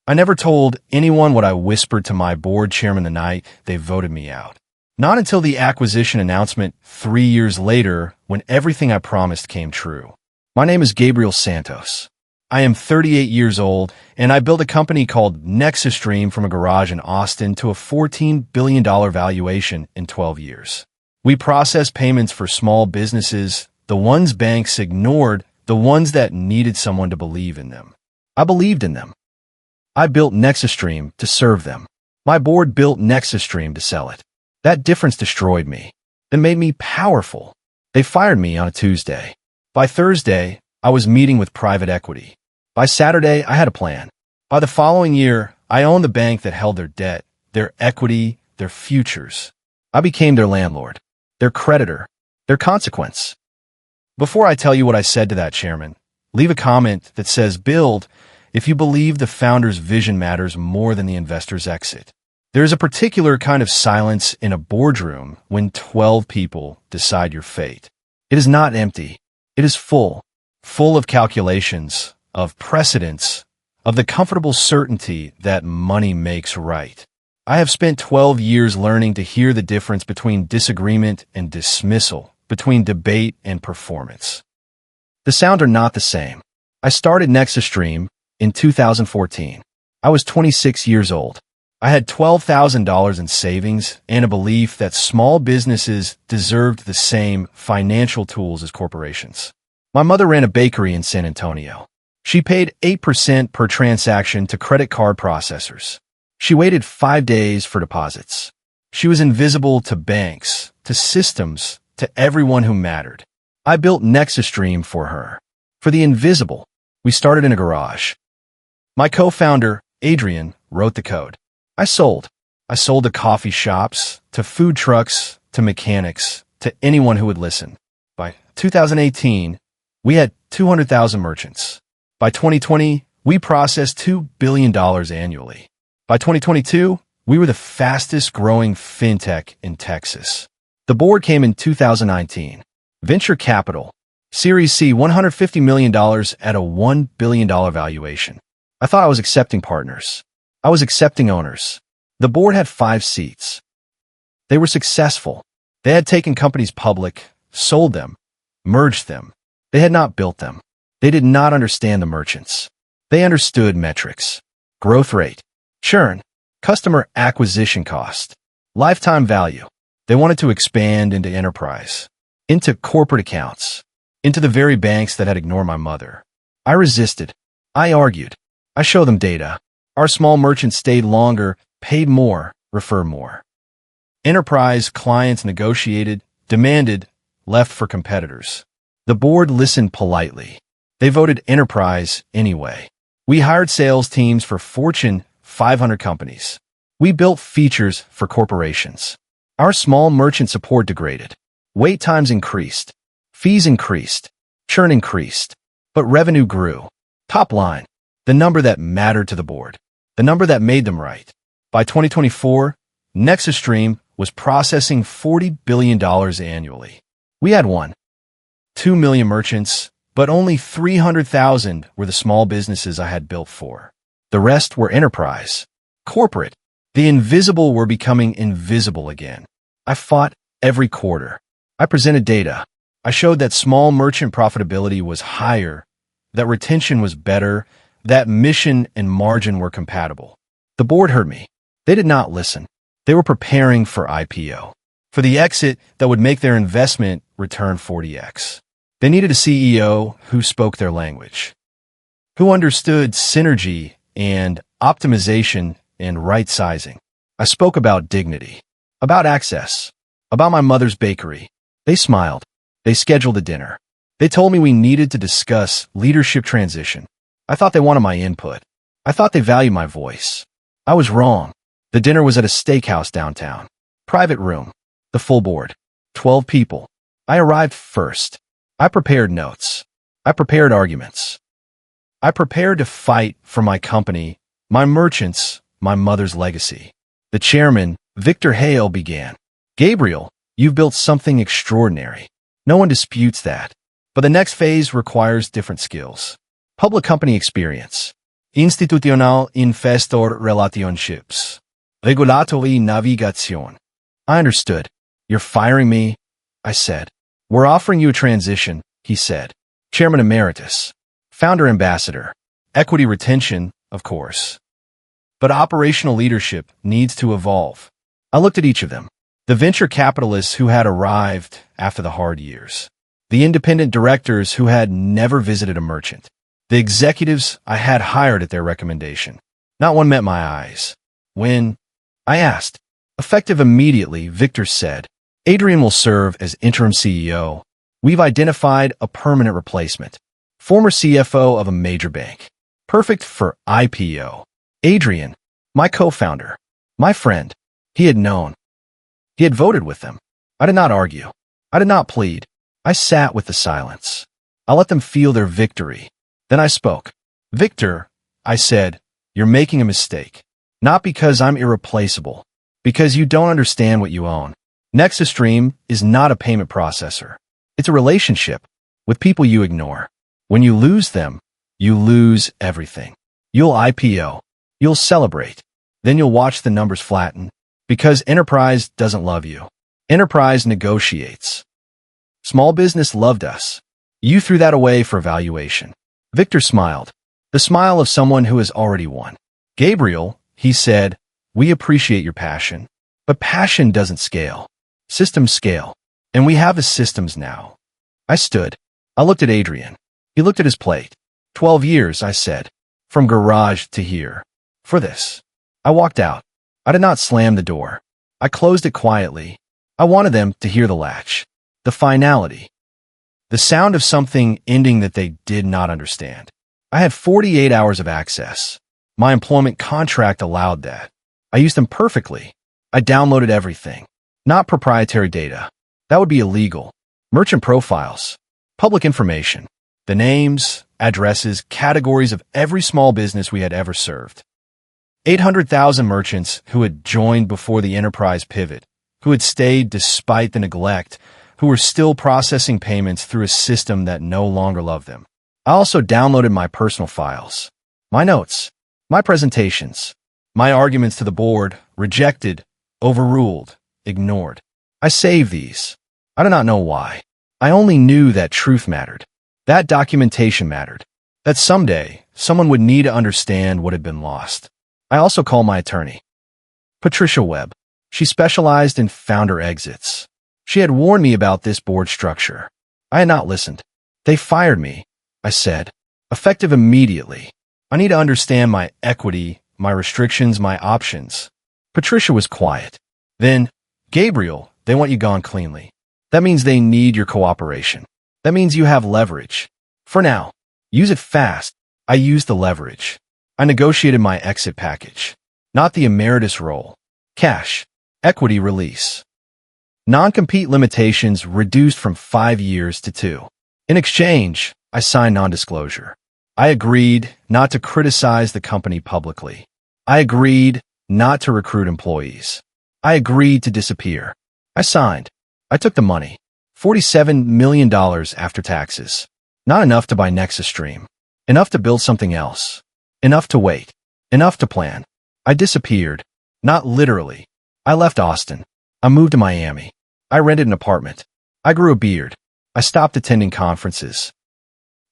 I never told anyone what I whispered to my board chairman the night they voted me out. Not until the acquisition announcement 3 years later, when everything I promised came true. My name is Gabriel Santos. I am 38 years old, and I built a company called NexusStream from a garage in Austin to a $14 billion valuation in 12 years. We process payments for small businesses, the ones banks ignored, the ones that needed someone to believe in them. I believed in them. I built NexusStream to serve them. My board built NexusStream to sell it. That difference destroyed me. It made me powerful. They fired me on a Tuesday. By Thursday, I was meeting with private equity. By Saturday, I had a plan. By the following year, I owned the bank that held their debt, their equity, their futures. I became their landlord, their creditor, their consequence. Before I tell you what I said to that chairman, leave a comment that says, "Build," if you believe the founder's vision matters more than the investor's exit. There is a particular kind of silence in a boardroom when 12 people decide your fate. It is not empty. It is full of calculations, of precedents, of the comfortable certainty that money makes right. I have spent 12 years learning to hear the difference between disagreement and dismissal, between debate and performance. The sound are not the same. I started NexusStream in 2014. I was 26 years old. I had $12,000 in savings and a belief that small businesses deserved the same financial tools as corporations. My mother ran a bakery in San Antonio. She paid 8% per transaction to credit card processors. She waited 5 days for deposits. She was invisible to banks, to systems, to everyone who mattered. I built NexusStream for her. For the invisible, we started in a garage. My co-founder, Adrian, wrote the code. I sold. I sold to coffee shops, to food trucks, to mechanics, to anyone who would listen. By 2018, we had 200,000 merchants. By 2020, we processed $2 billion annually. By 2022, we were the fastest growing fintech in Texas. The board came in 2019. Venture capital. Series C, $150 million at a $1 billion valuation. I thought I was accepting partners. I was accepting owners. The board had 5 seats. They were successful. They had taken companies public, sold them, merged them. They had not built them. They did not understand the merchants. They understood metrics, growth rate, churn, customer acquisition cost, lifetime value. They wanted to expand into enterprise, into corporate accounts, into the very banks that had ignored my mother. I resisted. I argued. I showed them data. Our small merchants stayed longer, paid more, referred more. Enterprise clients negotiated, demanded, left for competitors. The board listened politely. They voted enterprise anyway. We hired sales teams for Fortune 500 companies. We built features for corporations. Our small merchant support degraded. Wait times increased. Fees increased. Churn increased. But revenue grew. Top line, the number that mattered to the board. The number that made them right. By 2024, NexusStream was processing $40 billion annually. We had 2 million merchants, but only 300,000 were the small businesses I had built for. The rest were enterprise, corporate. The invisible were becoming invisible again. I fought every quarter. I presented data. I showed that small merchant profitability was higher, that retention was better, that mission and margin were compatible. The board heard me. They did not listen. They were preparing for IPO, for the exit that would make their investment return 40x. They needed a CEO who spoke their language, who understood synergy and optimization and right sizing. I spoke about dignity, about access, about my mother's bakery. They smiled. They scheduled a dinner. They told me we needed to discuss leadership transition. I thought they wanted my input. I thought they valued my voice. I was wrong. The dinner was at a steakhouse downtown. Private room. The full board. 12 people. I arrived first. I prepared notes. I prepared arguments. I prepared to fight for my company, my merchants, my mother's legacy. The chairman, Victor Hale, began. Gabriel, you've built something extraordinary. No one disputes that. But the next phase requires different skills. Public company experience, Institutional Investor Relationships. Regulatory Navigation. I understood. You're firing me? I said. We're offering you a transition, he said. Chairman Emeritus. Founder Ambassador. Equity retention, of course. But operational leadership needs to evolve. I looked at each of them. The venture capitalists who had arrived after the hard years. The independent directors who had never visited a merchant. The executives I had hired at their recommendation. Not one met my eyes. When? I asked. Effective immediately, Victor said. Adrian will serve as interim CEO. We've identified a permanent replacement. Former CFO of a major bank. Perfect for IPO. Adrian, my co-founder. My friend. He had known. He had voted with them. I did not argue. I did not plead. I sat with the silence. I let them feel their victory. Then I spoke. Victor, I said, you're making a mistake. Not because I'm irreplaceable. Because you don't understand what you own. NexusStream is not a payment processor. It's a relationship with people you ignore. When you lose them, you lose everything. You'll IPO. You'll celebrate. Then you'll watch the numbers flatten. Because enterprise doesn't love you. Enterprise negotiates. Small business loved us. You threw that away for valuation. Victor smiled. The smile of someone who has already won. Gabriel, he said, we appreciate your passion. But passion doesn't scale. Systems scale. And we have the systems now. I stood. I looked at Adrian. He looked at his plate. 12 years, I said. From garage to here. For this. I walked out. I did not slam the door. I closed it quietly. I wanted them to hear the latch. The finality. The sound of something ending that they did not understand. I had 48 hours of access. My employment contract allowed that. I used them perfectly. I downloaded everything. Not proprietary data. That would be illegal. Merchant profiles. Public information. The names, addresses, categories of every small business we had ever served. 800,000 merchants who had joined before the enterprise pivot, who had stayed despite the neglect, who were still processing payments through a system that no longer loved them. I also downloaded my personal files, my notes, my presentations, my arguments to the board, rejected, overruled, ignored. I saved these. I do not know why. I only knew that truth mattered, that documentation mattered, that someday someone would need to understand what had been lost. I also called my attorney, Patricia Webb. She specialized in founder exits. She had warned me about this board structure. I had not listened. They fired me, I said, effective immediately. I need to understand my equity, my restrictions, my options. Patricia was quiet. Then, Gabriel, they want you gone cleanly. That means they need your cooperation. That means you have leverage. For now, use it fast. I used the leverage. I negotiated my exit package. Not the emeritus role. Cash. Equity release. Non-compete limitations reduced from 5 years to 2. In exchange, I signed non-disclosure. I agreed not to criticize the company publicly. I agreed not to recruit employees. I agreed to disappear. I signed. I took the money. $47 million after taxes. Not enough to buy NexusStream. Enough to build something else. Enough to wait. Enough to plan. I disappeared. Not literally. I left Austin. I moved to Miami. I rented an apartment. I grew a beard. I stopped attending conferences.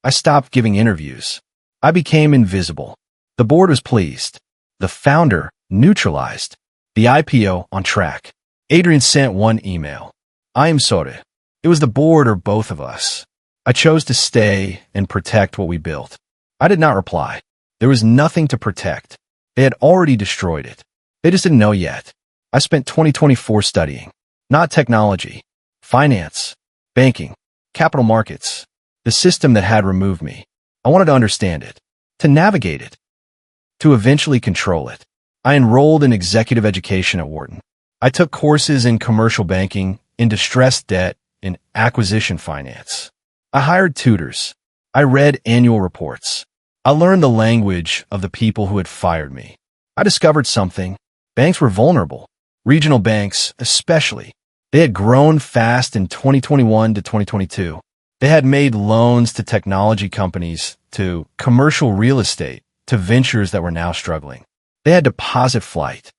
I stopped giving interviews. I became invisible. The board was pleased. The founder neutralized. The IPO on track. Adrian sent one email. I am sorry. It was the board or both of us. I chose to stay and protect what we built. I did not reply. There was nothing to protect. They had already destroyed it. They just didn't know yet. I spent 2024 studying. Not technology. Finance. Banking. Capital markets. The system that had removed me. I wanted to understand it. To navigate it. To eventually control it. I enrolled in executive education at Wharton. I took courses in commercial banking, in distressed debt, in acquisition finance. I hired tutors. I read annual reports. I learned the language of the people who had fired me. I discovered something. Banks were vulnerable. Regional banks, especially. They had grown fast in 2021 to 2022. They had made loans to technology companies, to commercial real estate, to ventures that were now struggling. They had deposit flight.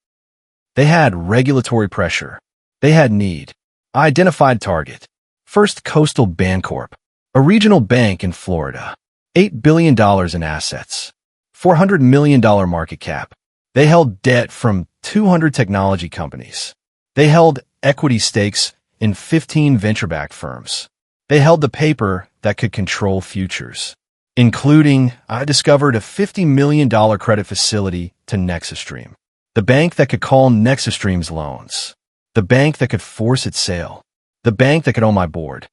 They had regulatory pressure. They had need. I identified target. First Coastal Bancorp, a regional bank in Florida. $8 billion in assets. $400 million market cap. They held debt from 200 technology companies. They held equity stakes in 15 venture-backed firms. They held the paper that could control futures, including, I discovered, a $50 million credit facility to NexusStream, the bank that could call NexusStream's loans, the bank that could force its sale, the bank that could own my board.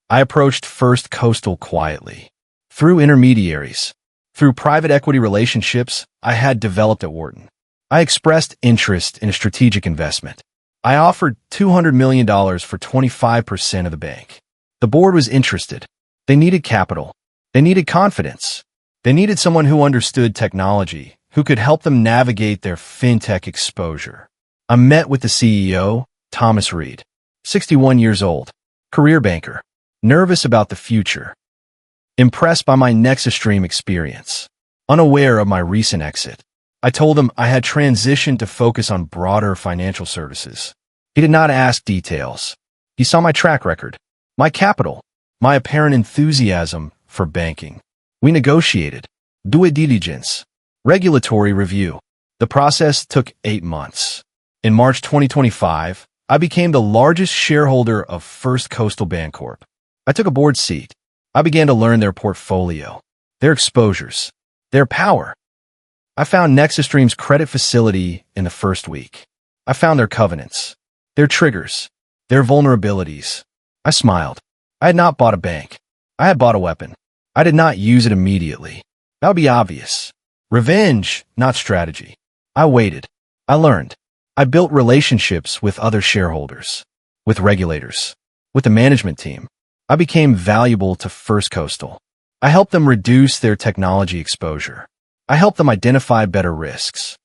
I approached First Coastal quietly, through intermediaries, through private equity relationships I had developed at Wharton. I expressed interest in a strategic investment. I offered $200 million for 25% of the bank. The board was interested. They needed capital. They needed confidence. They needed someone who understood technology, who could help them navigate their fintech exposure. I met with the CEO, Thomas Reed, 61 years old, career banker, nervous about the future, impressed by my NexusStream experience, unaware of my recent exit. I told him I had transitioned to focus on broader financial services. He did not ask details. He saw my track record, my capital, my apparent enthusiasm for banking. We negotiated. Due diligence. Regulatory review. The process took 8 months. In March 2025, I became the largest shareholder of First Coastal Bancorp. I took a board seat. I began to learn their portfolio, their exposures, their power. I found NexusStream's credit facility in the first week. I found their covenants, their triggers, their vulnerabilities. I smiled. I had not bought a bank. I had bought a weapon. I did not use it immediately. That would be obvious. Revenge, not strategy. I waited. I learned. I built relationships with other shareholders, with regulators, with the management team. I became valuable to First Coastal. I helped them reduce their technology exposure. I helped them identify better risks.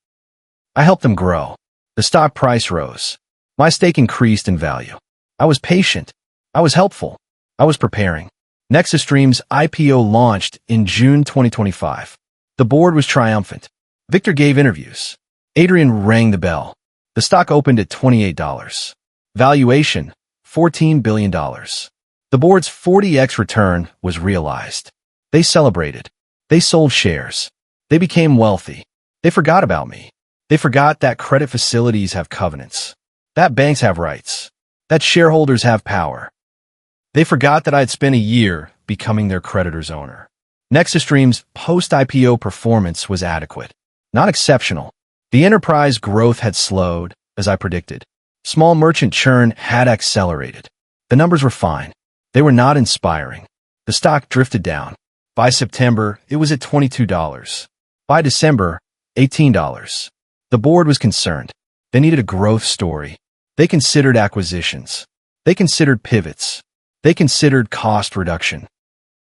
I helped them grow. The stock price rose. My stake increased in value. I was patient. I was helpful. I was preparing. NexusStream's IPO launched in June 2025. The board was triumphant. Victor gave interviews. Adrian rang the bell. The stock opened at $28. Valuation, $14 billion. The board's 40x return was realized. They celebrated. They sold shares. They became wealthy. They forgot about me. They forgot that credit facilities have covenants, that banks have rights, that shareholders have power. They forgot that I had spent a year becoming their creditor's owner. NexusStream's post-IPO performance was adequate, not exceptional. The enterprise growth had slowed, as I predicted. Small merchant churn had accelerated. The numbers were fine. They were not inspiring. The stock drifted down. By September, it was at $22. By December, $18. The board was concerned. They needed a growth story. They considered acquisitions. They considered pivots. They considered cost reduction.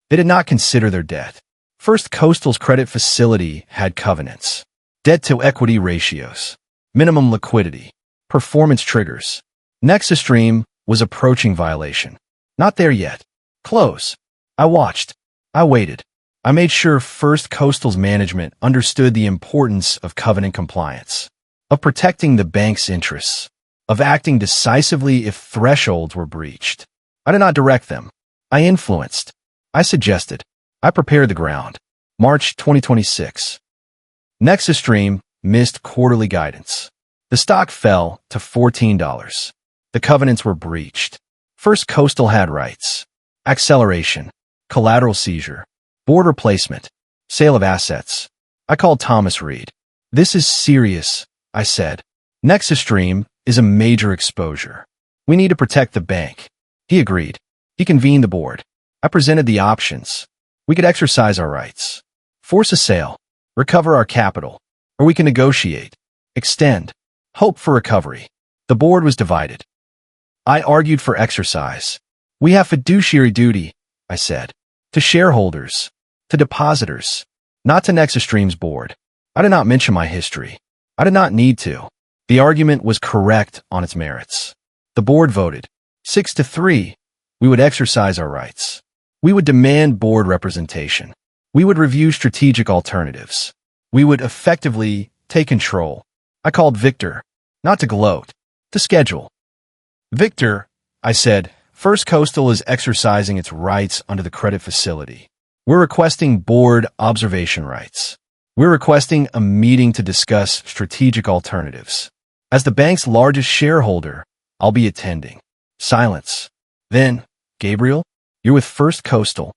They did not consider their debt. First Coastal's credit facility had covenants, debt-to-equity ratios, minimum liquidity, performance triggers. NexusStream was approaching violation. Not there yet. Close. I watched. I waited. I made sure First Coastal's management understood the importance of covenant compliance, of protecting the bank's interests, of acting decisively if thresholds were breached. I did not direct them. I influenced. I suggested. I prepared the ground. March 2026. NexusStream missed quarterly guidance. The stock fell to $14. The covenants were breached. First Coastal had rights. Acceleration. Collateral seizure. Board replacement. Sale of assets. I called Thomas Reed. This is serious, I said. NexusStream is a major exposure. We need to protect the bank. He agreed. He convened the board. I presented the options. We could exercise our rights, force a sale, recover our capital, or we can negotiate, extend, hope for recovery. The board was divided. I argued for exercise. We have fiduciary duty, I said, to shareholders, to depositors, not to NexusStream's board. I did not mention my history. I did not need to. The argument was correct on its merits. The board voted 6-3. We would exercise our rights. We would demand board representation. We would review strategic alternatives. We would effectively take control. I called Victor, not to gloat, to schedule. Victor, I said, First Coastal is exercising its rights under the credit facility. We're requesting board observation rights. We're requesting a meeting to discuss strategic alternatives. As the bank's largest shareholder, I'll be attending. Silence. Then, Gabriel, you're with First Coastal.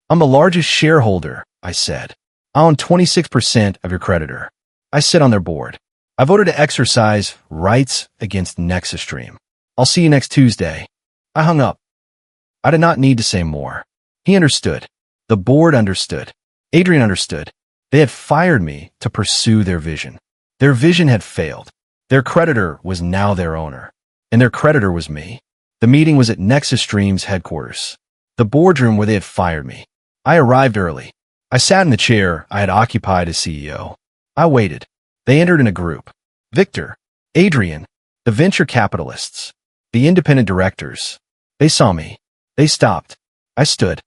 I'm the largest shareholder, I said. I own 26% of your creditor. I sit on their board. I voted to exercise rights against NexusStream. I'll see you next Tuesday. I hung up. I did not need to say more. He understood. The board understood. Adrian understood. They had fired me to pursue their vision. Their vision had failed. Their creditor was now their owner. And their creditor was me. The meeting was at NexusStream's headquarters. The boardroom where they had fired me. I arrived early. I sat in the chair I had occupied as CEO. I waited. They entered in a group. Victor, Adrian, the venture capitalists, the independent directors. They saw me. They stopped. I stood.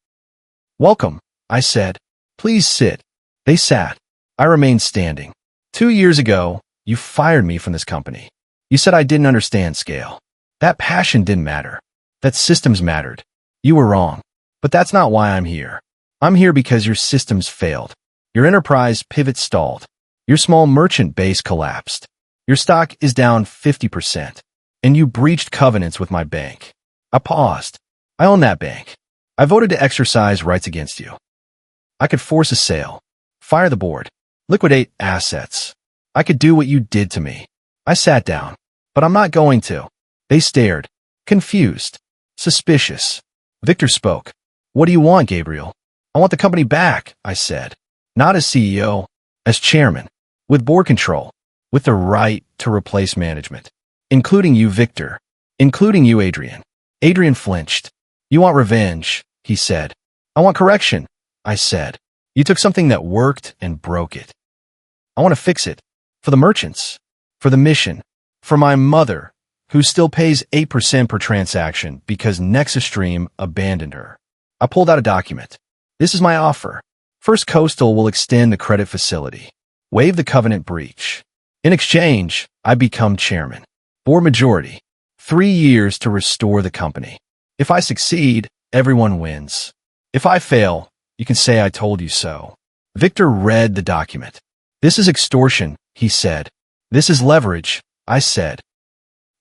Welcome, I said. Please sit. They sat. I remained standing. 2 years ago, you fired me from this company. You said I didn't understand scale. That passion didn't matter. That systems mattered. You were wrong. But that's not why I'm here. I'm here because your systems failed. Your enterprise pivot stalled. Your small merchant base collapsed. Your stock is down 50%. And you breached covenants with my bank. I paused. I own that bank. I voted to exercise rights against you. I could force a sale. Fire the board. Liquidate assets. I could do what you did to me. I sat down. But I'm not going to. They stared. Confused. Suspicious. Victor spoke. What do you want, Gabriel? I want the company back, I said. Not as CEO, as chairman. With board control. With the right to replace management. Including you, Victor. Including you, Adrian. Adrian flinched. You want revenge, he said. I want correction, I said. You took something that worked and broke it. I want to fix it. For the merchants. For the mission. For my mother, who still pays 8% per transaction because NexusStream abandoned her. I pulled out a document. This is my offer. First Coastal will extend the credit facility. Waive the covenant breach. In exchange, I become chairman. Board majority. 3 years to restore the company. If I succeed, everyone wins. If I fail, you can say I told you so. Victor read the document. This is extortion, he said. This is leverage, I said.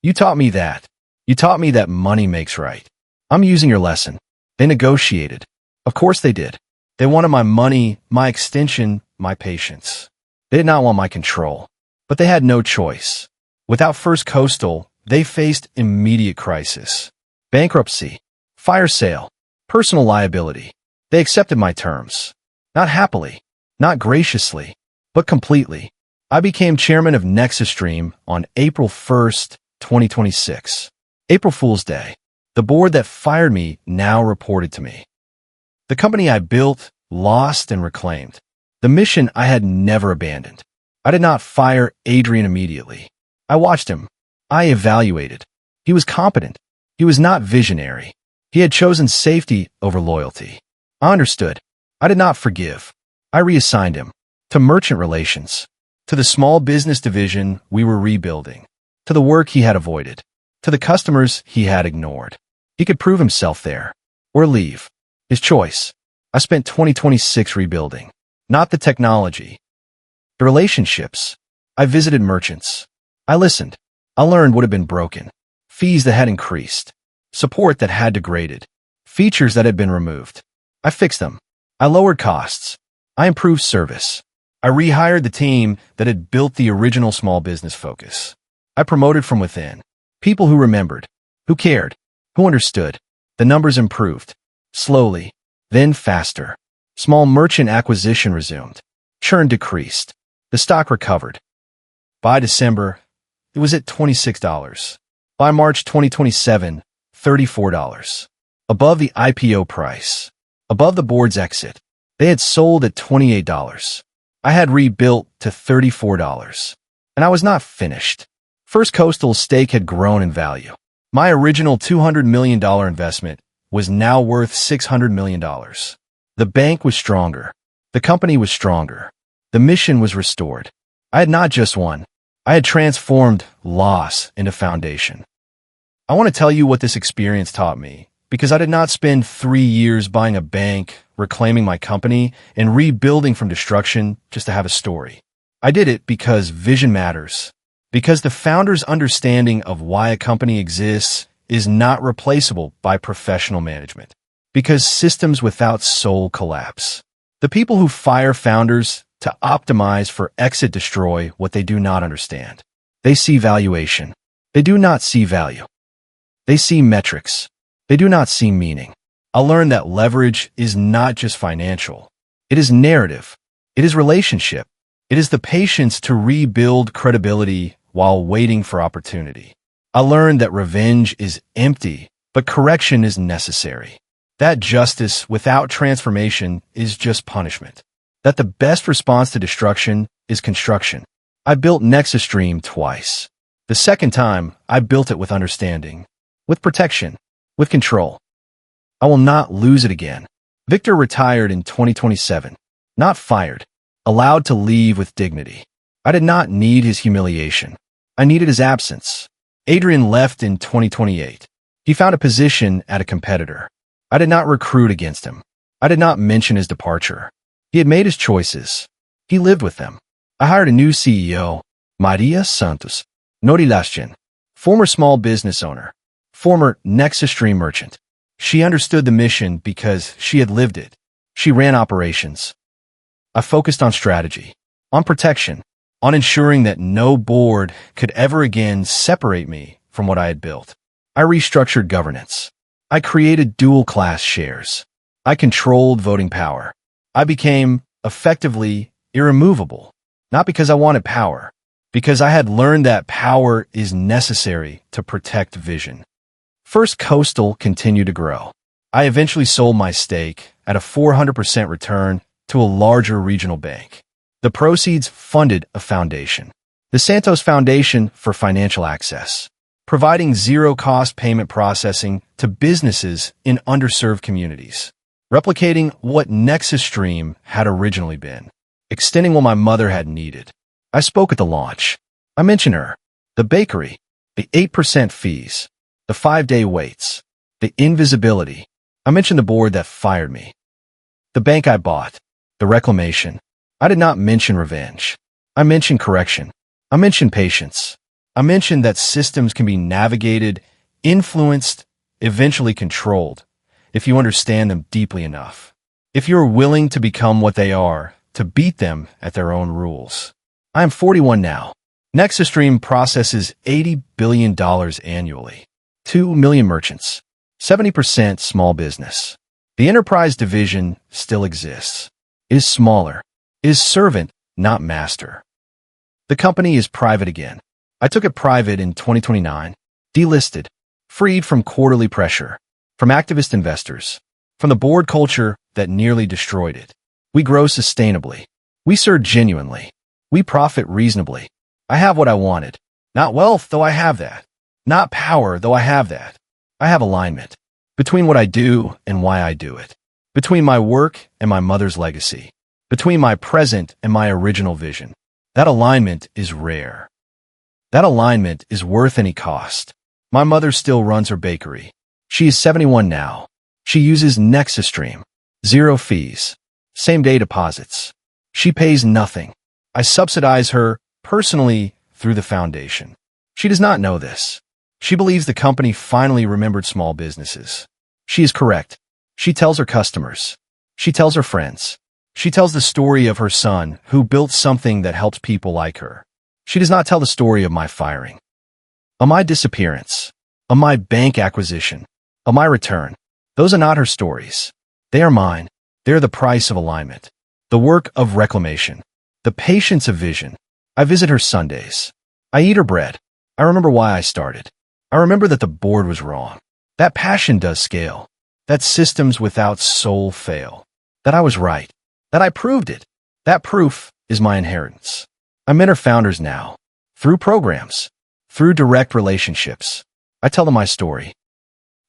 You taught me that. You taught me that money makes right. I'm using your lesson. They negotiated. Of course they did. They wanted my money, my extension, my patience. They did not want my control. But they had no choice. Without First Coastal, they faced immediate crisis. Bankruptcy, fire sale, personal liability. They accepted my terms. Not happily, not graciously, but completely. I became chairman of NexusStream on April 1st, 2026. April Fool's Day. The board that fired me now reported to me. The company I built, lost, and reclaimed. The mission I had never abandoned. I did not fire Adrian immediately. I watched him. I evaluated. He was competent. He was not visionary. He had chosen safety over loyalty. I understood. I did not forgive. I reassigned him to merchant relations, to the small business division we were rebuilding, to the work he had avoided, to the customers he had ignored. He could prove himself there or leave. His choice. I spent 2026 rebuilding, not the technology, the relationships. I visited merchants. I listened. I learned what had been broken, fees that had increased, support that had degraded, features that had been removed. I fixed them. I lowered costs. I improved service. I rehired the team that had built the original small business focus. I promoted from within. People who remembered, who cared, who understood. The numbers improved. Slowly, then faster. Small merchant acquisition resumed. Churn decreased. The stock recovered. By December, it was at $26. By March 2027, $34. Above the IPO price. Above the board's exit. They had sold at $28. I had rebuilt to $34. And I was not finished. First Coastal's stake had grown in value. My original $200 million investment was now worth $600 million. The bank was stronger. The company was stronger. The mission was restored. I had not just won. I had transformed loss into foundation. I want to tell you what this experience taught me, because I did not spend 3 years buying a bank, reclaiming my company, and rebuilding from destruction just to have a story. I did it because vision matters, because the founder's understanding of why a company exists is not replaceable by professional management, because systems without soul collapse. The people who fire founders to optimize for exit destroy what they do not understand. They see valuation. They do not see value. They see metrics. They do not see meaning. I learned that leverage is not just financial. It is narrative. It is relationship. It is the patience to rebuild credibility while waiting for opportunity. I learned that revenge is empty, but correction is necessary. That justice without transformation is just punishment. That the best response to destruction is construction. I built Nexus Stream twice. The second time, I built it with understanding, with protection, with control. I will not lose it again. Victor retired in 2027, not fired, allowed to leave with dignity. I did not need his humiliation. I needed his absence. Adrian left in 2028. He found a position at a competitor. I did not recruit against him. I did not mention his departure. He had made his choices. He lived with them. I hired a new CEO, Gabriel Santos, Norilashin, former small business owner, former Nexus Stream merchant. She understood the mission because she had lived it. She ran operations. I focused on strategy, on protection, on ensuring that no board could ever again separate me from what I had built. I restructured governance. I created dual-class shares. I controlled voting power. I became, effectively, irremovable, not because I wanted power, because I had learned that power is necessary to protect vision. First Coastal continued to grow. I eventually sold my stake at a 400% return to a larger regional bank. The proceeds funded a foundation, the Santos Foundation for Financial Access, providing zero-cost payment processing to businesses in underserved communities, replicating what Nexus Stream had originally been, extending what my mother had needed. I spoke at the launch. I mentioned her, the bakery, the 8% fees, the 5-day waits, the invisibility. I mentioned the board that fired me, the bank I bought, the reclamation. I did not mention revenge. I mentioned correction. I mentioned patience. I mentioned that systems can be navigated, influenced, eventually controlled, if you understand them deeply enough. If you're willing to become what they are, to beat them at their own rules. I am 41 now. Nexus Stream processes $80 billion annually. 2 million merchants. 70% small business. The enterprise division still exists. It is smaller. It is servant, not master. The company is private again. I took it private in 2029, delisted, freed from quarterly pressure, from activist investors, from the board culture that nearly destroyed it. We grow sustainably. We serve genuinely. We profit reasonably. I have what I wanted. Not wealth, though I have that. Not power, though I have that. I have alignment between what I do and why I do it, between my work and my mother's legacy, between my present and my original vision. That alignment is rare. That alignment is worth any cost. My mother still runs her bakery. She is 71 now. She uses Nexus Stream. 0 fees. Same-day deposits. She pays nothing. I subsidize her personally through the foundation. She does not know this. She believes the company finally remembered small businesses. She is correct. She tells her customers. She tells her friends. She tells the story of her son who built something that helps people like her. She does not tell the story of my firing, of my disappearance, of my bank acquisition, of my return. Those are not her stories. They are mine. They are the price of alignment, the work of reclamation, the patience of vision. I visit her Sundays. I eat her bread. I remember why I started. I remember that the board was wrong. That passion does scale. That systems without soul fail. That I was right. That I proved it. That proof is my inheritance. I mentor founders now, through programs, through direct relationships. I tell them my story.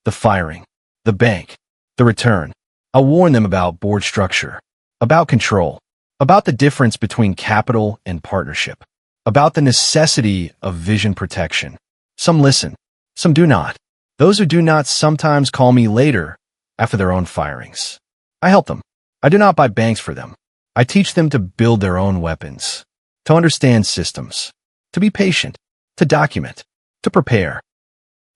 The firing, the bank, the return. I warn them about board structure. about control, about the difference between capital and partnership, about the necessity of vision protection. Some listen, some do not. Those who do not sometimes call me later after their own firings. I help them. I do not buy banks for them. I teach them to build their own weapons, to understand systems, to be patient, to document, to prepare,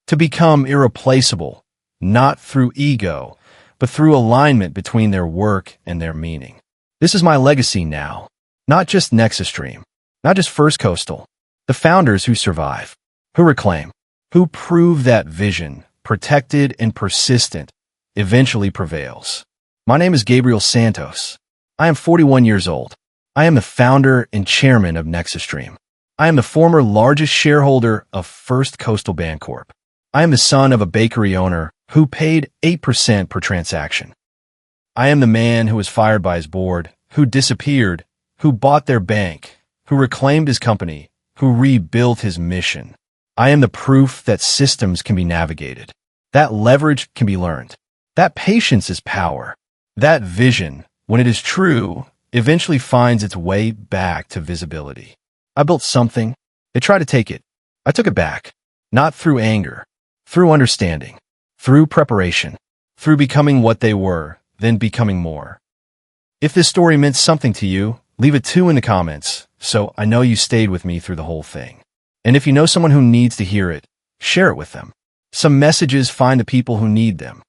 to become irreplaceable, not through ego, but through alignment between their work and their meaning. This is my legacy now, not just NexusStream, not just First Coastal, the founders who survive, who reclaim, who prove that vision, protected and persistent, eventually prevails. My name is Gabriel Santos. I am 41 years old. I am the founder and chairman of NexusStream. I am the former largest shareholder of First Coastal Bancorp. I am the son of a bakery owner who paid 8% per transaction. I am the man who was fired by his board, who disappeared, who bought their bank, who reclaimed his company, who rebuilt his mission. I am the proof that systems can be navigated, that leverage can be learned, that patience is power, that vision, when it is true, eventually finds its way back to visibility. I built something. They tried to take it. I took it back, not through anger, through understanding, through preparation, through becoming what they were, then becoming more. If this story meant something to you, leave a 2 in the comments so I know you stayed with me through the whole thing. And if you know someone who needs to hear it, share it with them. Some messages find the people who need them.